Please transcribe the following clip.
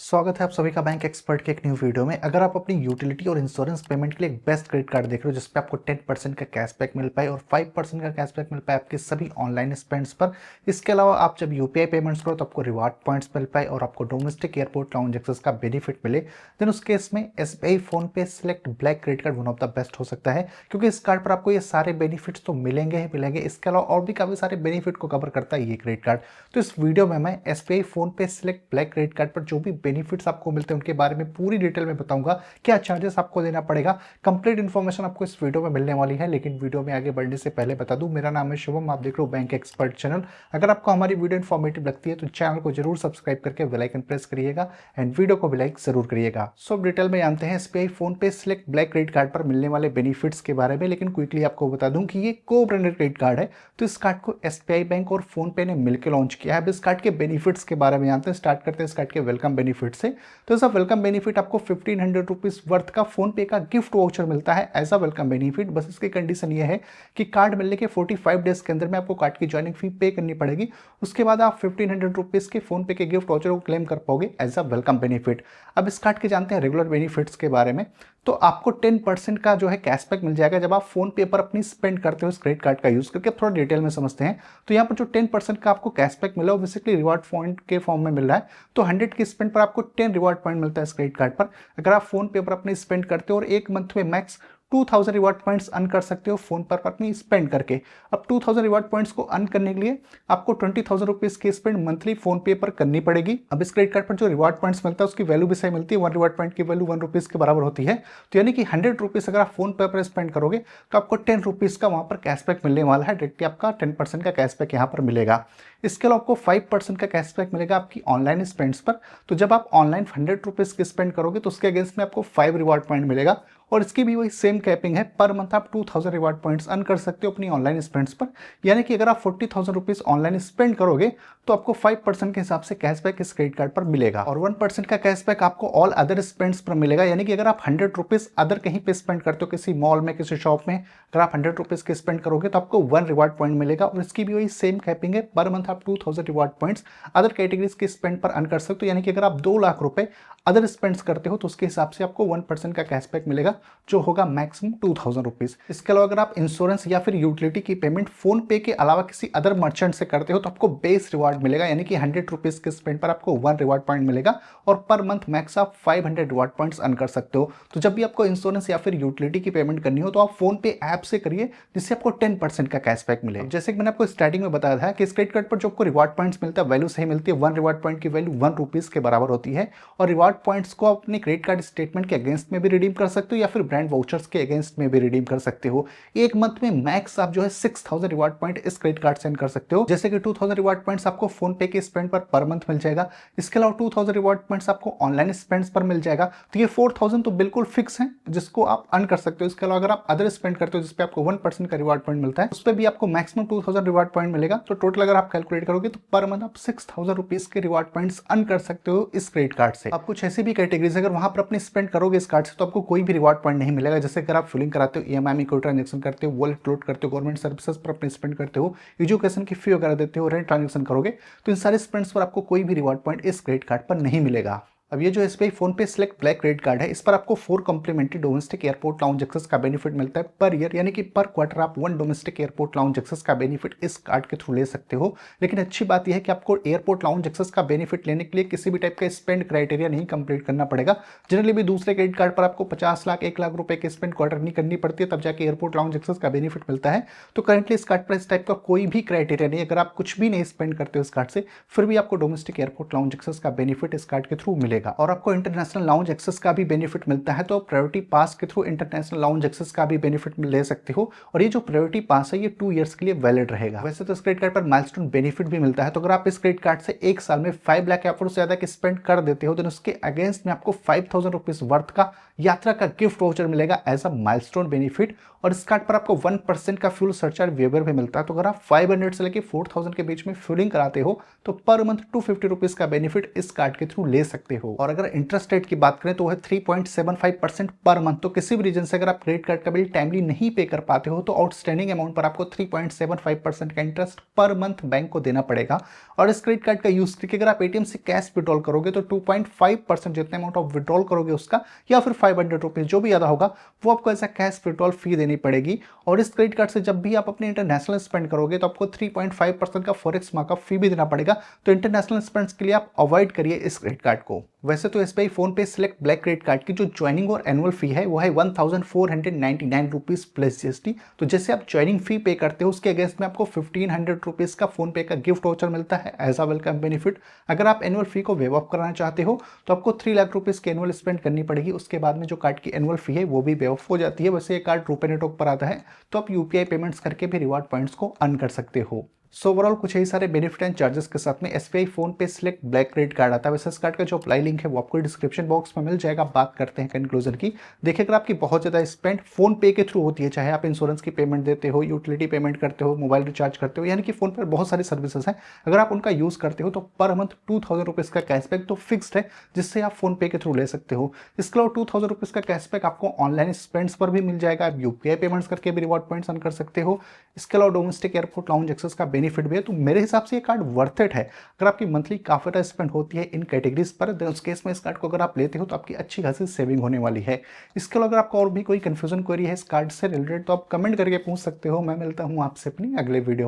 स्वागत है आप सभी का बैंक एक्सपर्ट के एक न्यू वीडियो में। अगर आप अपनी यूटिलिटी और इंश्योरेंस पेमेंट के लिए एक बेस्ट क्रेडिट कार्ड देख रहे हो जिसपे आपको 10% का कैशबैक मिल पाए और 5% का कैशबैक मिल पाए आपके सभी ऑनलाइन स्पेंड्स पर। इसके अलावा आप जब यूपीआई पेमेंट्स करो तो आपको रिवार्ड पॉइंट्स मिल पाए और आपको डोमेस्टिक एयरपोर्ट लाउंज एक्सेस का बेनिफिट मिले, देन उस केस में SBI PhonePe select black credit card one of the best हो सकता है, क्योंकि इस कार्ड पर आपको ये सारे बेनिफिट्स तो मिलेंगे ही मिलेंगे। इसके अलावा और भी काफी सारे बेनिफिट को कवर करता है ये क्रेडिट कार्ड। तो इस वीडियो में मैं SBI PhonePe select black credit card पर जो भी बेनिफिट्स आपको मिलते हैं उनके बारे में पूरी डिटेल में बताऊंगा। क्या चार्जेस आपको देना पड़ेगा, कंप्लीट इन्फॉर्मेशन आपको इस वीडियो में मिलने वाली है। लेकिन वीडियो में आगे बढ़ने से पहले बता दूं, मेरा नाम है शुभम, आप देख रहे हो बैंक एक्सपर्ट चैनल। अगर आपको हमारी वीडियो इन्फॉर्मेटिव लगती है तो चैनल को जरूर सब्सक्राइब करके बेल आइकन प्रेस करिएगा एंड वीडियो को भी लाइक जरूर करिएगा। सो डिटेल में जानते हैं SBI PhonePe select black credit card पर मिलने वाले बेनिफिट्स के बारे में। लेकिन क्विकली आपको बता दूं कि ये को ब्रांडेड क्रेडिट कार्ड है, तो इस कार्ड को एसबीआई बैंक और फोन पे ने मिलकर लॉन्च किया है। अब इस कार्ड के बेनिफिट्स के बारे में जानते हैं। स्टार्ट करते हैं इस कार्ड के वेलकम बेनिफिट से। तो ऐसा वेलकम बेनिफिट आपको 1500 रुपीज वर्थ का फोन पे का गिफ्ट वाउचर मिलता है एज अ वेलकम बेनिफिट। बस इसकी कंडीशन ये है कि कार्ड मिलने के 45 डेज के अंदर में आपको कार्ड की ज्वाइनिंग फी पे करनी पड़ेगी। उसके बाद आप 1500 रुपीज के फोन पे के गिफ्ट वाउचर को क्लेम कर पाओगे एज अ वेलकम बेनिफिट। अब इस कार्ड के जानते हैं रेगुलर बेनिफिट्स के बारे में। तो आपको 10% का जो है कैशबैक मिल जाएगा जब आप फोन पे पर अपनी स्पेंड करते हो इस क्रेडिट कार्ड का यूज करके। थोड़ा डिटेल में समझते हैं। तो यहाँ पर जो 10% का आपको कैशबैक मिला है बेसिकली रिवार्ड पॉइंट के फॉर्म में मिल रहा है। तो 100 की स्पेंड पर आपको 10 रिवार्ड पॉइंट मिलता है इस क्रेडिट कार्ड पर। अगर आप फोन पे पर अपनी स्पेंड करते हो और एक मंथ में मैक्स 2000 रिवार्ड पॉइंट्स अर्न कर सकते हो फोन पर अपनी स्पेंड करके। अब 2000 रिवार्ड पॉइंट्स को अर्न करने के लिए आपको 20,000 रुपीज की स्पेंड मंथली फोन पे पर करनी पड़ेगी। अब इस क्रेडिट कार्ड पर जो रिवार्ड पॉइंट्स मिलता है उसकी वैल्यू भी सही मिलती है। 1 रिवार्ड पॉइंट की वैल्यू 1 रुपीज के बराबर होती है। तो यानी कि 100 रुपीज अगर आप फोन पे पर स्पेंड करोगे तो आपको 10 रुपीज का वहां पर कैशबैक मिलने वाला है। डायरेक्टली आपका 10% का कैशबैक यहाँ पर मिलेगा। इसके अलावा आपको 5% का कैशबैक मिलेगा आपकी ऑनलाइन स्पेंड्स पर। तो जब आप ऑनलाइन 100 रुपीज की स्पेंड करोगे तो उसके अगेंस्ट में आपको 5 रिवार्ड पॉइंट मिलेगा। और इसकी भी वही सेम कैपिंग है, पर मंथ आप 2000 रिवार्ड पॉइंट्स अर्न कर सकते हो अपनी ऑनलाइन स्पेंड्स पर। यानी कि अगर आप 40,000 रुपीज ऑनलाइन स्पेंड करोगे तो आपको 5% के हिसाब से कैशबैक इस क्रेडिट कार्ड पर मिलेगा और 1% का कैशबैक आपको ऑल अदर स्पेंड्स पर मिलेगा। यानी कि अगर आप 100 रुपीज अदर कहीं पे स्पेंड करते हो, किसी मॉल में, किसी शॉप में, अगर आप 100 रुपीज के स्पेंड करोगे तो आपको 1 रिवार्ड पॉइंट मिलेगा। और इसकी भी वही सेम कैपिंग है, पर मंथ आप 2000 रिवार्ड पॉइंट्स अदर कैटेगरीज के स्पेंड पर अर्न कर सकते हो। यानी कि अगर आप 2 लाख रुपए अदर स्पेंड्स करते हो तो उसके हिसाब से आपको 1% का कैशबैक मिलेगा, जो होगा मैक्सिमम 2000 रुपीज। इसके अलावा अगर आप इंश्योरेंस या फिर यूटिलिटी की पेमेंट फोन पे के अलावा किसी अदर मर्चेंट से करते हो तो आपको बेस रिवार्ड मिलेगा। यानी कि 100 रुपीज के स्पेंड पर आपको 1 रिवार्ड पॉइंट मिलेगा और पर मंथ मैक्स आप 500 रिवार्ड पॉइंट्स अर्न कर सकते हो। तो जब भी आपको इंश्योरेंस या फिर यूटिलिटी की पेमेंट करनी हो तो आप फोन पे ऐप से करिए, जिससे आपको 10% का कैशबैक मिले। जैसे कि मैंने आपको स्टार्टिंग में बताया था कि इस क्रेडिट कार्ड पर जो आपको रिवार्ड पॉइंट्स मिलता है वैल्यू सही मिलती है। 1 रिवार्ड पॉइंट की वैल्यू 1 रुपीज के बराबर होती है और रिवार्ड पॉइंट्स को आप अपने क्रेडिट कार्ड स्टेटमेंट के अगेंस्ट में भी रिडीम कर सकते हो या फिर ब्रांड वाउचर्स के अगेंस्ट में भी रिडीम कर सकते हो। एक मंथ में मैक्स आप जो है 6000 रिवार्ड पॉइंट इस क्रेडिट कार्ड से कर सकते हो। जैसे कि 2000 रिवार्ड पॉइंट्स आपको फोन पे के स्पेंड पर मंथ मिल जाएगा। इसके अलावा 2000 रिवार्ड पॉइंट्स आपको ऑनलाइन स्पेंड्स पर मिल जाएगा। तो ये 4000 तो बिल्कुल फिक्स है जिसको आप अर्न कर सकते हो। इसके अलावा अगर आप अदर स्पेंड करते हो जिसपे आपको 1% का रिवार्ड पॉइंट मिलता है, उस पर भी आपको मैक्सिमम 2000 रिवार्ड पॉइंट मिलेगा। तो टोटल अगर आप कैलकुलेट करोगे तो पर मंथ आप 6000 रुपीज के रिवार्ड पॉइंट्स अर्न कर सकते हो इस क्रेडिट कार्ड से। आप कुछ ऐसी भी कैटेगरीज अगर वहां पर अपनी स्पेंड करोगे इस कार्ड से तो आपको कोई भी रिवार्ड पॉइंट नहीं मिलेगा। जैसे अगर आप फिलिंग कराते हो, ईएमआई में कोई ट्रांजेक्शन करते हो, वॉलेट लोड करते हो, गवर्नमेंट सर्विसेज पर अपने स्पेंड करते हो, एजुकेशन की फी वगैरह देते हो, रेंट ट्रांजेक्शन करोगे तो इन सारे स्पेंड्स पर आपको कोई भी रिवार्ड पॉइंट इस क्रेडिट कार्ड पर नहीं मिलेगा। अब ये जो SBI PhonePe select black credit card है, इस पर आपको 4 complimentary domestic airport lounge access का बेनिफिट मिलता है पर ईयर। यानी कि पर क्वार्टर आप 1 डोमेस्टिक एयरपोर्ट लाउंज एक्सेस का बेनिफिट इस कार्ड के थ्रू ले सकते हो। लेकिन अच्छी बात यह है कि आपको एयरपोर्ट लाउंज एक्सेस का बेनिफिट लेने के लिए किसी भी टाइप का स्पेंड क्राइटेरिया नहीं कंप्लीट करना पड़ेगा। जनरली भी दूसरे क्रेडिट कार्ड पर आपको 50 लाख 1 लाख रुपए की स्पेंड क्वार्टर नहीं करनी पड़ती है, तब जाके एयरपोर्ट लाउंज एक्सेस का बेनिफिट मिलता है। तो करंटली इस कार्ड पर इस टाइप का कोई भी क्राइटेरिया नहीं। अगर आप कुछ भी नहीं स्पेंड करते हो इस कार्ड से, फिर भी आपको डोमेस्टिक एयरपोर्ट लाउंज एक्सेस का बेनिफिट इस कार्ड के थ्रू मिलेगा। और आपको इंटरनेशनल लाउंज एक्सेस का भी बेनिफिट मिलता है। तो प्रायोरिटी पास के थ्रू इंटरनेशनल लाउंज एक्सेस का भी बेनिफिट ले सकते हो। और ये जो प्रायोरिटी पास है ये 2 इयर्स के लिए वैलिड रहेगा। वैसे तो इस क्रेडिट कार्ड पर माइलस्टोन बेनिफिट भी मिलता है। तो अगर आप इस क्रेडिट कार्ड से एक साल में 5 लाख या फिर उससे ज्यादा की स्पेंड कर देते हो तो उसके अगेंस्ट में आपको 5000 रुपीज वर्थ का यात्रा का गिफ्ट वाउचर मिलेगा एज अ माइलस्टोन बेनिफिट। और इस कार्ड पर आपको 1% का फ्यूल सरचार्ज वेवर भी मिलता है। तो अगर आप 500 से लेकर 4000 के बीच में फ्यूलिंग कराते हो तो पर मंथ 250 रुपीज का बेनिफिट इस कार्ड के थ्रू ले सकते हो। हो। और अगर इंटरेस्ट रेट की बात करें तो वो है 3.75% पर मंथ। तो किसी भी रीजन से अगर आप क्रेडिट कार्ड का बिल टाइमली नहीं पे कर पाते हो तो आउटस्टैंडिंग अमाउंट पर आपको 3.75% का इंटरेस्ट पर मंथ बैंक को देना पड़ेगा। और इस क्रेडिट कार्ड का यूज करके अगर आप एटीएम से कैश विड्रॉल करोगे तो 2.5% जितने अमाउंट आप विड्रॉल करोगे उसका, या फिर 500 रुपीज जो भी ज्यादा होगा, वो आपको ऐसा कैश विड्रॉल फी देनी पड़ेगी। और इस क्रेडिट कार्ड से जब भी आप अपने इंटरनेशनल स्पेंड करोगे तो आपको 3.5% का फॉरेक्स मार्कअप फी भी देना पड़ेगा। तो इंटरनेशनल स्पेंड्स के लिए आप अवॉइड करिए इस क्रेडिट कार्ड को। वैसे तो SBI PhonePe select black credit card की जो ज्वाइनिंग और एनुअल फी है वो है 1499 रुपीज प्लस जीएसटी। तो जैसे आप ज्वाइनिंग फी पे करते हो उसके अगेंस्ट में आपको 1500 रुपीज का फोन पे का गिफ्ट वाउचर मिलता है एज अ वेलकम बेनिफिट। अगर आप एनुअल फी को वेव ऑफ कराना चाहते हो तो आपको 3 लाख रुपीज की एनुअल स्पेंड करनी पड़ेगी। उसके बाद में जो कार्ड की एनुअल फी है वो भी वेव ऑफ हो जाती है। वैसे ये कार्ड रुपे नेटवर्क पर आता है तो आप यूपीआई पेमेंट्स करके भी रिवार्ड पॉइंट्स को अर्न कर सकते हो। सो ओवरऑल कुछ यही सारे बेनिफिट एंड चार्जेस के साथ में SBI PhonePe select black credit card आता है। वैसे इस कार्ड का जो अप्लाई लिंक है वो आपको डिस्क्रिप्शन बॉक्स में मिल जाएगा। बात करते हैं कंक्लूजन की। देखिए अगर आपकी बहुत ज़्यादा स्पेंड फोन पे के थ्रू होती है, चाहे आप इंश्योरेंस की पेमेंट देते हो, यूटिलिटी पेमेंट करते हो, मोबाइल रिचार्ज करते हो, यानी कि फोन पर बहुत सारी सर्विसेज हैं, अगर आप उनका यूज़ करते हो तो पर मंथ 2000 रुपीज़ का कैशबैक तो फिक्स्ड है जिससे आप फोन पे के थ्रू ले सकते हो। इसके अलावा 2000 रुपीज़ का कैशबैक आपको ऑनलाइन स्पेंड्स पर भी मिल जाएगा। आप यूपीआई पेमेंट्स करके भी रिवॉर्ड पॉइंट्स अर्न कर सकते हो। इसके अलावा डोमेस्टिक एयरपोर्ट लाउंज एक्सेस का बेनिफिट भी है। तो मेरे हिसाब से ये कार्ड वर्थ इट है। अगर आपकी मंथली काफी ज्यादा स्पेंड होती है इन कैटेगरीज पर, तो उस केस में इस कार्ड को अगर आप लेते हो तो आपकी अच्छी खासी सेविंग होने वाली है। इसके अलावा अगर आपको और भी कोई कंफ्यूजन क्वेरी है इस कार्ड से रिलेटेड तो आप कमेंट करके पूछ सकते हो। मैं मिलता हूँ आपसे अपनी अगले वीडियो में।